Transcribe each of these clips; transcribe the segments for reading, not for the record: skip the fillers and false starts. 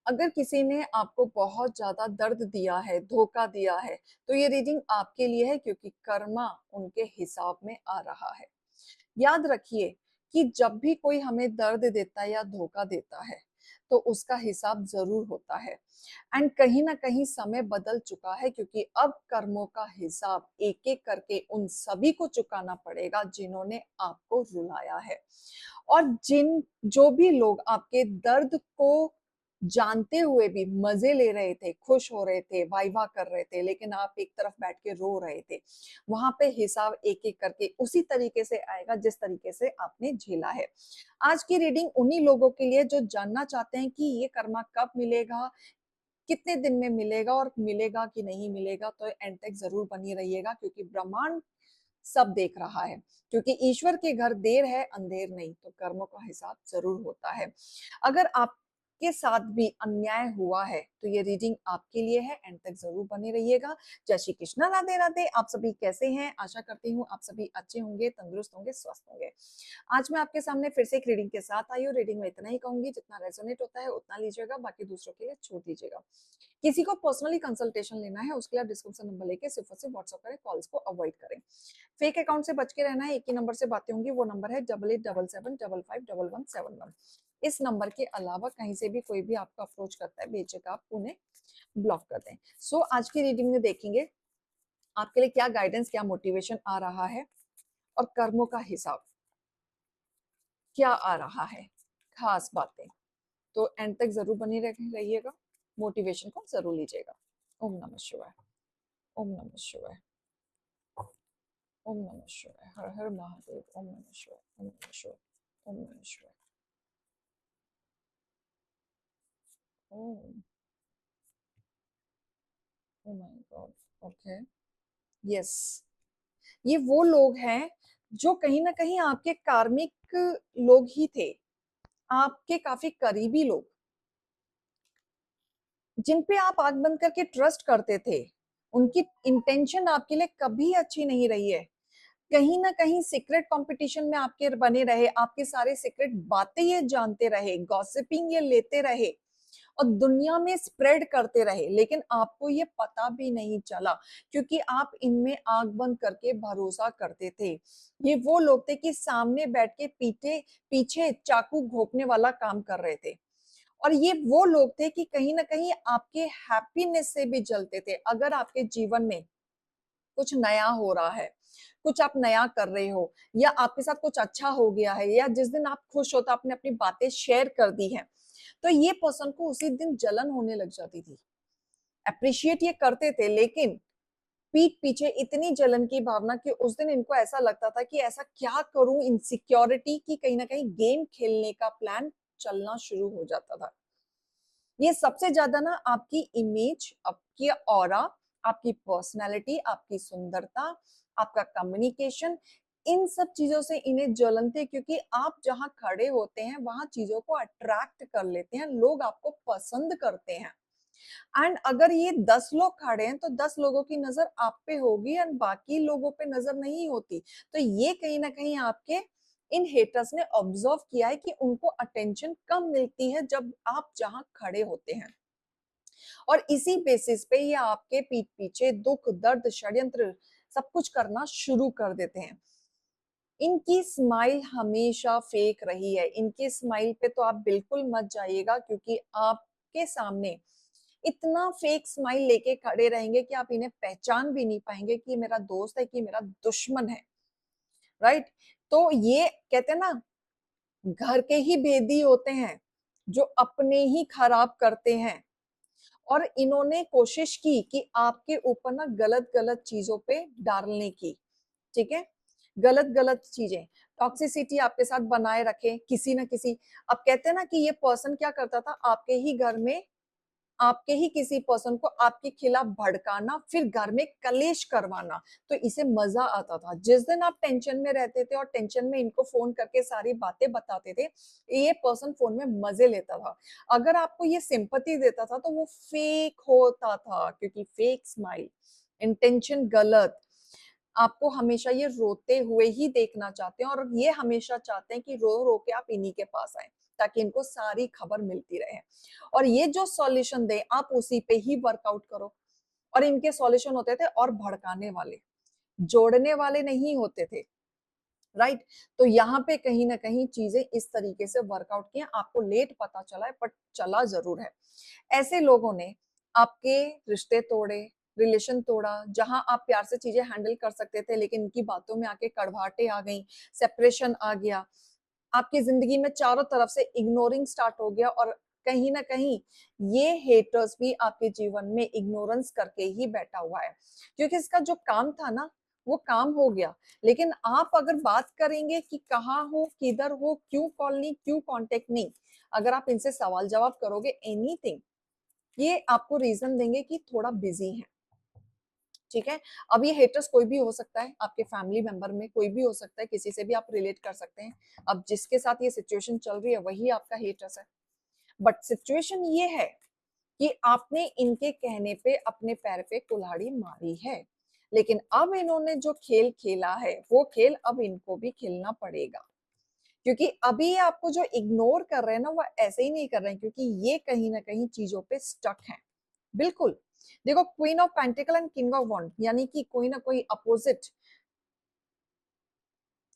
अगर किसी ने आपको बहुत ज्यादा दर्द दिया है, धोखा दिया है, तो ये रीडिंग आपके लिए है क्योंकि कर्मा उनके हिसाब में आ रहा है। याद रखिए कि जब भी कोई हमें दर्द देता है या धोखा देता है, तो उसका हिसाब जरूर होता है। एंड कहीं ना कहीं समय बदल चुका है क्योंकि अब कर्मों का हिसाब एक एक करके उन सभी को चुकाना पड़ेगा जिन्होंने आपको रुलाया है। और जो भी लोग आपके दर्द को जानते हुए भी मजे ले रहे थे, खुश हो रहे थे, वाइवा कर रहे थे, लेकिन आप एक तरफ बैठ के रो रहे थे, वहां पे हिसाब एक एक करके उसी तरीके से आएगा जिस तरीके से आपने झेला है। आज की रीडिंग उन्हीं लोगों के लिए जो जानना चाहते हैं कि ये कर्मा कब मिलेगा, कितने दिन में मिलेगा और मिलेगा कि नहीं मिलेगा। तो एंड तक जरूर बनी रहिएगा क्योंकि ब्रह्मांड सब देख रहा है। क्योंकि ईश्वर के घर देर है अंधेर नहीं, तो कर्मों का हिसाब जरूर होता है। अगर आपके साथ भी अन्याय हुआ है तो ये रीडिंग आपके लिए है, एंड तक जरूर बने रहिएगा। जय श्री कृष्णा, राधे राधे। आप सभी कैसे हैं? आशा करती हूँ आप सभी अच्छे होंगे, तंदुरुस्त होंगे, स्वस्थ होंगे। आज मैं आपके सामने फिर से एक रीडिंग के साथ आई हूँ। रीडिंग में इतना ही कहूंगी, जितना रेजोनेट होता है उतना लीजिएगा, बाकी दूसरों के लिए छोड़ दीजिएगा। किसी को पर्सनली कंसल्टेशन लेना है उसके लिए आप डिस्क्रिप्शन नंबर लेके सिर्फ और सिर्फ व्हाट्सएप करें, कॉल्स को अवॉइड करें। फेक अकाउंट से बच के रहना है। एक ही नंबर से बातें होंगी, वो नंबर है 8877551171। इस नंबर के अलावा कहीं से भी कोई भी आपको अप्रोच करता है, बेझिझक आप उन्हें ब्लॉक कर दें। सो आज की रीडिंग में देखेंगे आपके लिए क्या गाइडेंस, क्या मोटिवेशन आ रहा है और कर्मों का हिसाब क्या आ रहा है, खास बातें। तो एंड तक जरूर बनी रहिएगा, मोटिवेशन को जरूर लीजिएगा। ओम नमः शिवाय, ओम नमः शिवाय, ओम नमः शिवाय, हर हर महादेव, ओम नमः शिवाय, ओम नमः शिवाय, ओम नमः शिवाय। ओम, oh my God, okay, yes. ये वो लोग हैं जो कहीं ना कहीं आपके कार्मिक लोग ही थे, आपके काफी करीबी लोग, जिन पे आप आंख बंद करके ट्रस्ट करते थे। उनकी इंटेंशन आपके लिए कभी अच्छी नहीं रही है। कहीं ना कहीं सीक्रेट कंपटीशन में आपके बने रहे, आपके सारे सीक्रेट बातें ये जानते रहे, गॉसिपिंग ये लेते रहे और दुनिया में स्प्रेड करते रहे, लेकिन आपको ये पता भी नहीं चला क्योंकि आप इनमें आंख बंद करके भरोसा करते थे। ये वो लोग थे कि सामने बैठ के पीछे पीछे चाकू घोंपने वाला काम कर रहे थे। और ये वो लोग थे कि कहीं ना कहीं आपके हैप्पीनेस से भी जलते थे। अगर आपके जीवन में कुछ नया हो रहा है, कुछ आप नया कर रहे हो, या आपके साथ कुछ अच्छा हो गया है, या जिस दिन आप खुश होता आपने अपनी बातें शेयर कर दी हैं, तो ये पर्सन को उसी दिन जलन होने लग जाती थी। अप्रिशिएट ये करते थे, लेकिन पीठ पीछे इतनी जलन की भावना कि उस दिन इनको ऐसा लगता था कि ऐसा क्या करूं, इनसिक्योरिटी की कहीं ना कहीं गेम खेलने का प्लान चलना शुरू हो जाता था। ये सबसे ज्यादा ना आपकी इमेज, आपकी ऑरा, आपकी पर्सनालिटी, आपकी सुंदरता, आपका कम्युनिकेशन, इन सब चीजों से इन्हें जलन थे क्योंकि आप जहां खड़े होते हैं वहां चीजों को अट्रैक्ट कर लेते हैं, लोग आपको पसंद करते हैं। एंड अगर ये 10 लोग खड़े हैं तो 10 लोगों की नजर आप पे होगी एंड बाकी लोगों पे नजर नहीं होती। तो ये कहीं ना कहीं आपके इन हेटर्स ने ऑब्जर्व किया है कि उनको अटेंशन कम मिलती है जब आप जहां खड़े होते हैं, और इसी बेसिस पे ये आपके पीठ पीछे दुख, दर्द, षड्यंत्र सब कुछ करना शुरू कर देते हैं। इनकी स्माइल हमेशा फेक रही है। इनकी स्माइल पे तो आप बिल्कुल मत जाइएगा क्योंकि आपके सामने इतना फेक स्माइल लेके खड़े रहेंगे कि आप इन्हें पहचान भी नहीं पाएंगे कि मेरा दोस्त है कि मेरा दुश्मन है। राइट? तो ये कहते हैं ना, घर के ही भेदी होते हैं जो अपने ही खराब करते हैं। और इन्होंने कोशिश की कि आपके ऊपर ना गलत गलत चीजों पे डालने की, ठीक है, गलत गलत चीजें, टॉक्सिसिटी आपके साथ बनाए रखे किसी ना किसी। अब कहते हैं ना कि ये पर्सन क्या करता था, आपके ही घर में आपके ही किसी पर्सन को आपके खिलाफ भड़काना, फिर घर में कलेश करवाना। तो इसे मजा आता था। जिस दिन आप टेंशन में रहते थे और टेंशन में इनको फोन करके सारी बातें बताते थे, ये पर्सन फोन में मजे लेता था। अगर आपको ये सिंपैथी देता था तो वो फेक होता था क्योंकि फेक स्माइल, इंटेंशन गलत। आपको हमेशा ये रोते हुए ही देखना चाहते हैं और ये हमेशा चाहते हैं कि रो रो के आप इन्हीं के पास आए। ताकि इनको सारी खबर मिलती रहे। और ये जो सॉल्यूशन दे आप उसी पे ही वर्कआउट करो। और इनके सॉल्यूशन होते थे और भड़काने वाले, जोड़ने वाले नहीं होते थे, राइट। तो यहाँ पे कहीं ना कहीं चीजें इस तरीके से वर्कआउट किए, आपको लेट पता चला है बट चला जरूर है। ऐसे लोगों ने आपके रिश्ते तोड़े, रिलेशन तोड़ा, जहां आप प्यार से चीजें हैंडल कर सकते थे लेकिन इनकी बातों में आके कड़वाहटें आ गई, सेपरेशन आ गया, आपकी जिंदगी में चारों तरफ से इग्नोरिंग स्टार्ट हो गया। और कहीं ना कहीं ये हेटर्स भी आपके जीवन में इग्नोरेंस करके ही बैठा हुआ है, क्योंकि इसका जो काम था ना वो काम हो गया। लेकिन आप अगर बात करेंगे कि कहाँ हो, किधर हो, क्यों कॉल नहीं, क्यों कांटेक्ट नहीं, अगर आप इनसे सवाल जवाब करोगे एनीथिंग, ये आपको रीजन देंगे कि थोड़ा बिजी है। ठीक है। अब ये हेटर्स कोई भी हो सकता है, आपके फैमिली मेंबर में कोई भी हो सकता है, किसी से भी आप रिलेट कर सकते हैं। अब जिसके साथ ये सिचुएशन चल रही है वही आपका हेटर्स है। बट सिचुएशन ये है कि आपने इनके कहने पे अपने पैर पे कुल्हाड़ी मारी है, लेकिन अब इन्होंने जो खेल खेला है वो खेल अब इनको भी खेलना पड़ेगा। क्योंकि अभी ये आपको जो इग्नोर कर रहे हैं ना वो ऐसे ही नहीं कर रहे हैं, क्योंकि ये कहीं ना कहीं चीजों पे स्टक हैं। बिल्कुल। देखो, queen of pentacle and king of wand, यानी कि कोई ना कोई अपोजिट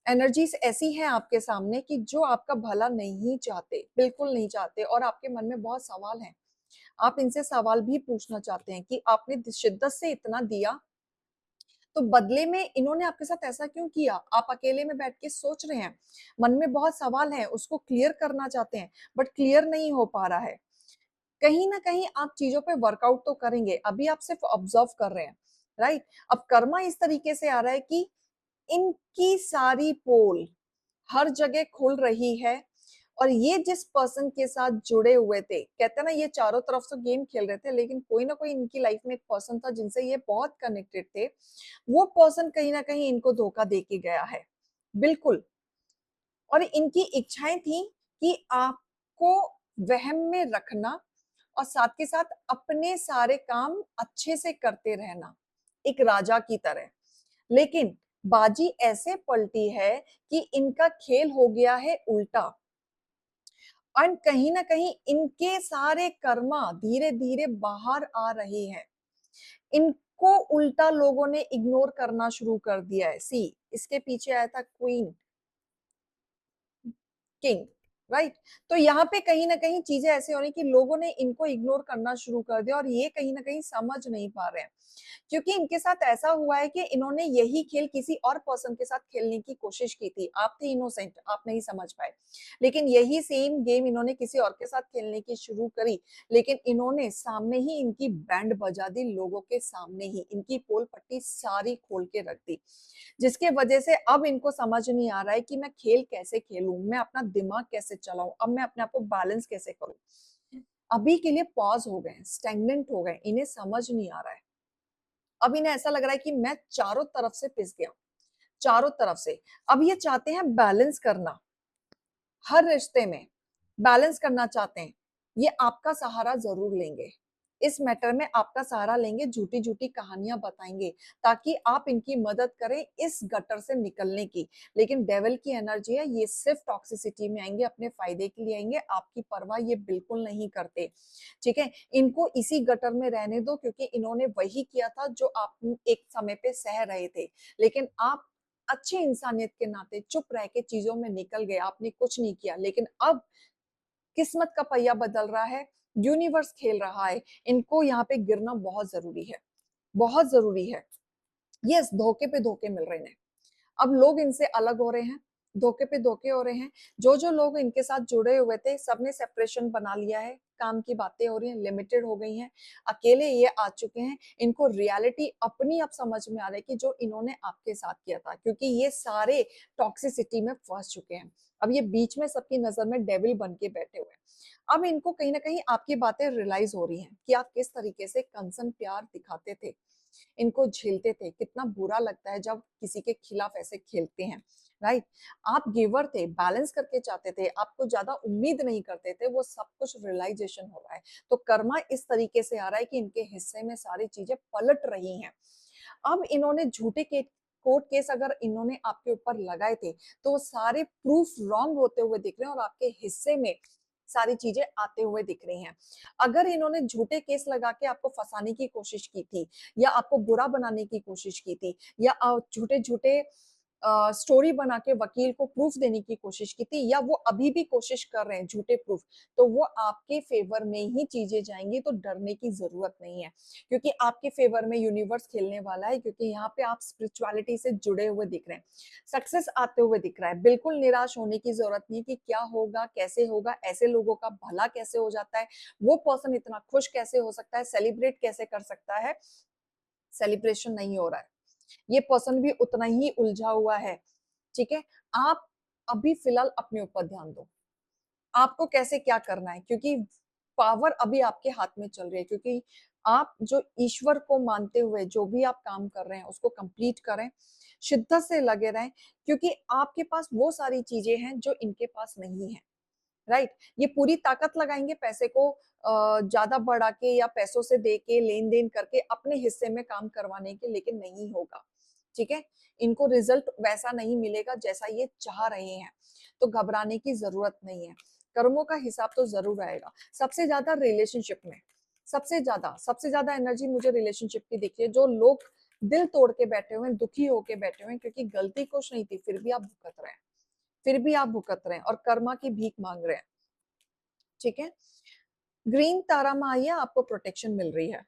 एनर्जीज ऐसी हैं आपके सामने कि जो आपका भला नहीं चाहते, बिल्कुल नहीं चाहते, और आपके मन में बहुत सवाल हैं। आप इनसे सवाल भी पूछना चाहते हैं कि आपने शिद्दत से इतना दिया तो बदले में इन्होंने आपके साथ ऐसा क्यों किया। आप अकेले में बैठ के सोच रहे हैं, मन में बहुत सवाल है, उसको क्लियर करना चाहते हैं बट क्लियर नहीं हो पा रहा है। कहीं ना कहीं आप चीजों पे वर्कआउट तो करेंगे, अभी आप सिर्फ ऑब्जर्व कर रहे हैं, राइट। अब कर्मा इस तरीके से आ रहा है कि इनकी सारी पोल हर जगह खुल रही है। और ये जिस पर्सन के साथ जुड़े हुए थे, कहते हैं ना ये चारों तरफ से गेम खेल रहे थे, लेकिन कोई ना कोई इनकी लाइफ में एक पर्सन था जिनसे ये बहुत कनेक्टेड थे। वो पर्सन कहीं ना कहीं इनको धोखा दे के गया है, बिल्कुल। और इनकी इच्छाएं थी कि आपको वहम में रखना और साथ के साथ अपने सारे काम अच्छे से करते रहना, एक राजा की तरह। लेकिन बाजी ऐसे पलटी है कि इनका खेल हो गया है उल्टा। और कहीं ना कहीं इनके सारे कर्मा धीरे धीरे बाहर आ रहे हैं। इनको उल्टा लोगों ने इग्नोर करना शुरू कर दिया है। सी, इसके पीछे आया था क्वीन, किंग, राइट। तो यहाँ पे कहीं ना कहीं चीजें ऐसे हो रही कि लोगों ने इनको इग्नोर करना शुरू कर दिया और ये कहीं ना कहीं समझ नहीं पा रहे हैं। क्योंकि इनके साथ ऐसा हुआ है कि इन्होंने यही खेल किसी और पर्सन के साथ खेलने की कोशिश की थी। आप थे इनोसेंट, आप नहीं समझ पाए, लेकिन यही सेम गेम इन्होंने किसी और के साथ खेलने की शुरू करी। लेकिन इन्होंने सामने ही इनकी बैंड बजा दी, लोगों के सामने ही इनकी पोल पट्टी सारी खोल के रख दी, जिसके वजह से अब इनको समझ नहीं आ रहा है कि मैं खेल कैसे खेलूं, मैं अपना दिमाग कैसे चलाऊं, अब मैं अपने आप को बैलेंस कैसे करूं। अभी के लिए पॉज हो गए, स्टैग्नेंट हो गए, इन्हें समझ नहीं आ रहा है। अब इन्हें ऐसा लग रहा है कि मैं चारों तरफ से पिस गया, चारों तरफ से। अब ये चाहते हैं बैलेंस करना, हर रिश्ते में बैलेंस करना चाहते हैं। ये आपका सहारा जरूर लेंगे, इस मैटर में आपका सहारा लेंगे, झूठी झूठी कहानियां बताएंगे ताकि आप इनकी मदद करें इस गटर से निकलने की। लेकिन डेविल की एनर्जी है, ये सिर्फ टॉक्सिसिटी में आएंगे, अपने फायदे के लिए आएंगे, आपकी परवाह ये बिल्कुल नहीं करते। ठीक है, इनको इसी गटर में रहने दो, क्योंकि इन्होंने वही किया था जो आप एक समय पे सह रहे थे। लेकिन आप अच्छे इंसानियत के नाते चुप रह के चीजों में निकल गए, आपने कुछ नहीं किया। लेकिन अब किस्मत का पहिया बदल रहा है, यूनिवर्स खेल रहा है, इनको यहाँ पे गिरना बहुत जरूरी है, बहुत जरूरी है। यस, धोखे पे धोखे मिल रहे हैं। अब लोग इनसे अलग हो रहे हैं, धोखे पे धोखे हो रहे हैं। जो जो लोग इनके साथ जुड़े हुए थे सबने सेपरेशन बना लिया है, काम की बातें हो रही हैं, लिमिटेड हो गई हैं, अकेले ये आ चुके हैं। इनको रियलिटी अपनी अब समझ में आ रही है कि जो इन्होंने आपके साथ किया था, क्योंकि ये सारे टॉक्सिसिटी में फंस चुके हैं। अब ये बीच में सबकी नजर में डेविल बन के बैठे हुए हैं। अब इनको कहीं ना कहीं आपकी बातें रियलाइज हो रही हैं कि आप किस तरीके से कंसर्न प्यार दिखाते थे, इनको झेलते थे। कितना बुरा लगता है जब किसी के खिलाफ ऐसे खेलते हैं, राइट। आप गिवर थे, बैलेंस करके चाहते थे, आपको ज्यादा उम्मीद नहीं करते थे, वो सब कुछ रियलाइजेशन हो रहा है। तो कर्मा इस तरीके से आ रहा है कि इनके हिस्से में सारी चीजें पलट रही हैं। अब इन्होंने झूठे के कोर्ट केस अगर इन्होंने आपके ऊपर लगाए थे, तो वो सारे प्रूफ रॉन्ग होते हुए दिख रहे हैं और आपके हिस्से में सारी चीजें आते हुए दिख रही हैं। अगर इन्होंने झूठे केस लगा के आपको फंसाने की कोशिश की थी या आपको बुरा बनाने की कोशिश की थी या झूठे-झूठे स्टोरी बना के वकील को प्रूफ देने की कोशिश की थी या वो अभी भी कोशिश कर रहे हैं झूठे प्रूफ, तो वो आपके फेवर में ही चीजें जाएंगी, तो डरने की जरूरत नहीं है, क्योंकि आपके फेवर में यूनिवर्स खेलने वाला है, क्योंकि यहाँ पे आप स्पिरिचुअलिटी से जुड़े हुए दिख रहे हैं, सक्सेस आते हुए दिख रहा है। बिल्कुल निराश होने की जरूरत नहीं कि क्या होगा, कैसे होगा, ऐसे लोगों का भला कैसे हो जाता है, वो पर्सन इतना खुश कैसे हो सकता है, सेलिब्रेट कैसे कर सकता है, सेलिब्रेशन नहीं हो रहा है, ये पर्सन भी उतना ही उलझा हुआ है। ठीक है, आप अभी फिलहाल अपने ऊपर ध्यान दो, आपको कैसे क्या करना है, क्योंकि पावर अभी आपके हाथ में चल रही है, क्योंकि आप जो ईश्वर को मानते हुए जो भी आप काम कर रहे हैं उसको कंप्लीट करें, शिद्दत से लगे रहें, क्योंकि आपके पास वो सारी चीजें हैं जो इनके पास नहीं है। राइट, ये पूरी ताकत लगाएंगे पैसे को ज्यादा बढ़ा के या पैसों से दे के लेन देन करके अपने हिस्से में काम करवाने के, लेकिन नहीं होगा। ठीक है, इनको रिजल्ट वैसा नहीं मिलेगा जैसा ये चाह रहे हैं, तो घबराने की जरूरत नहीं है। कर्मों का हिसाब तो जरूर आएगा। सबसे ज्यादा रिलेशनशिप में सबसे ज्यादा एनर्जी मुझे रिलेशनशिप की दिखी है। जो लोग दिल तोड़ के बैठे हुए हैं, दुखी होके बैठे हुए हैं, क्योंकि गलती कुछ नहीं थी, फिर भी आप भुगत रहे हैं और कर्मा की भीख मांग रहे हैं। ठीक है, ग्रीन तारा में आइए, आपको प्रोटेक्शन मिल रही है,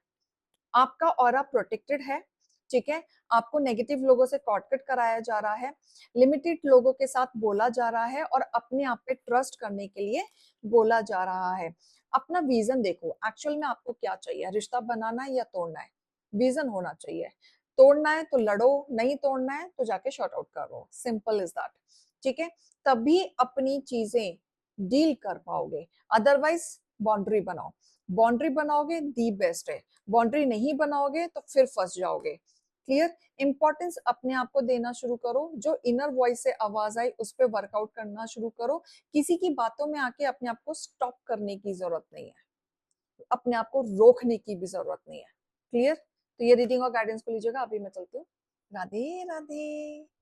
आपका ऑरा प्रोटेक्टेड है। ठीक है, आपको नेगेटिव लोगों से कॉर्डकट कराया जा रहा है, लिमिटेड लोगों के साथ बोला जा रहा है और अपने आप पे ट्रस्ट करने के लिए बोला जा रहा है। अपना विजन देखो, एक्चुअल में आपको क्या चाहिए, रिश्ता बनाना है या तोड़ना है, विजन होना चाहिए। तोड़ना है तो लड़ो, नहीं तोड़ना है तो जाके शॉर्ट आउट करो, सिंपल इज दैट। ठीक है, तभी अपनी चीजें डील कर पाओगे, अदरवाइज बाउंड्री बनाओ, बाउंड्री बनाओगे दी बेस्ट है, बाउंड्री नहीं बनाओगे तो फिर फंस जाओगे। क्लियर, इंपॉर्टेंस अपने आप को देना शुरू करो, जो इनर वॉइस से आवाज आई उस पर वर्कआउट करना शुरू करो, किसी की बातों में आके अपने आप को स्टॉप करने की जरूरत नहीं है, अपने आप को रोकने की भी जरूरत नहीं है। क्लियर, तो ये रीडिंग और गाइडेंस को लीजिएगा, अभी मैं चलती हूँ। राधे राधे।